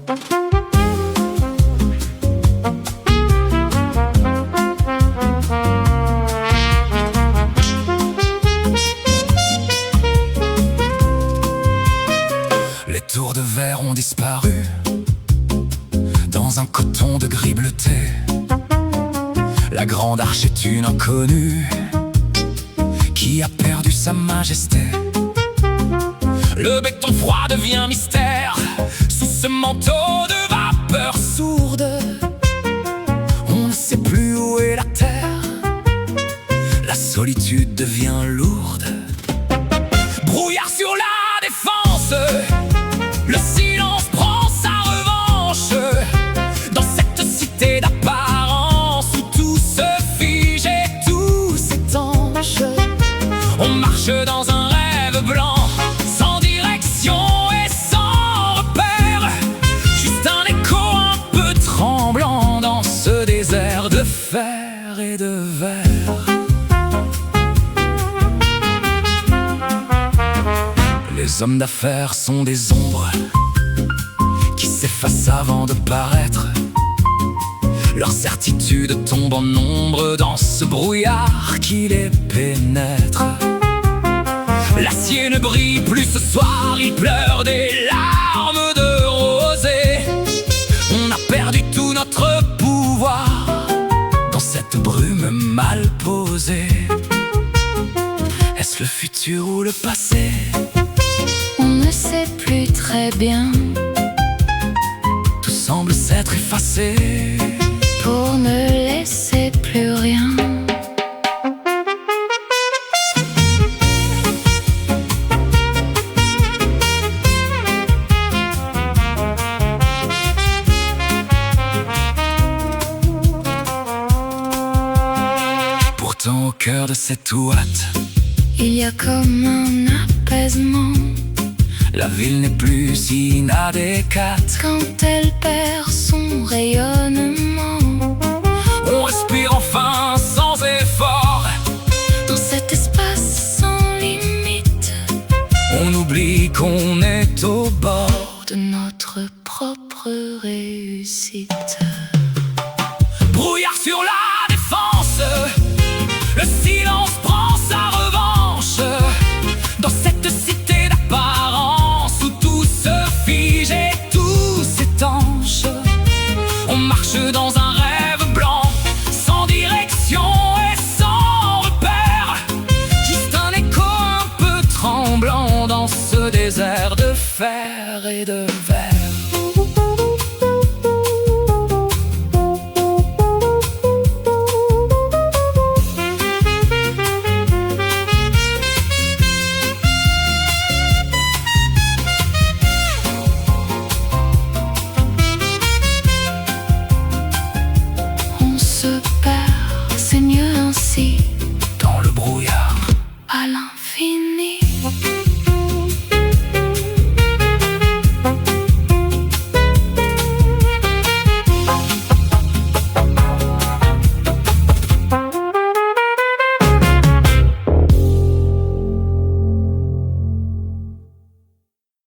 Les tours de verre ont disparu dans un coton de gris bleuté. La grande arche est une inconnue qui a perdu sa majesté. Le béton froid devient mystère sous ce manteau de vapeur sourde. On ne sait plus où est la terre, la solitude devient lourde. Brouillard sur la défense, le silence prend sa revanche. Dans cette cité d'apparence où tout se fige et tout s'étanche, on marche dans un rêve blanc, sans direction et sans repère. Juste un écho un peu tremblant dans ce désert de fer et de verre. Les hommes d'affaires sont des ombres qui s'effacent avant de paraître. Leur certitude tombe en ombre dans ce brouillard qui les pénètre. L'acier ne brille plus ce soir, il pleure des larmes de rosée. On a perdu tout notre pouvoir dans cette brume mal posée. Est-ce le futur ou le passé? On ne sait plus très bien. Tout semble s'être effacé Pour ne laisser plus rien. Pourtant au cœur de cette ouate, Il y a comme un apaisement la ville n'est plus si inadéquate. quand elle perd son rayonnement. On respire enfin sans effort Dans cet espace sans limite, on oublie qu'on est au bord de notre propre réussite. Brouillard sur la défense, le silence prend sa revanche. Dans cette cité d'apparence où tout se fige et tout s'étanche, on marche dans un rêve blanc, sans direction et sans repère. Juste un écho un peu tremblant dans ce désert de fer et de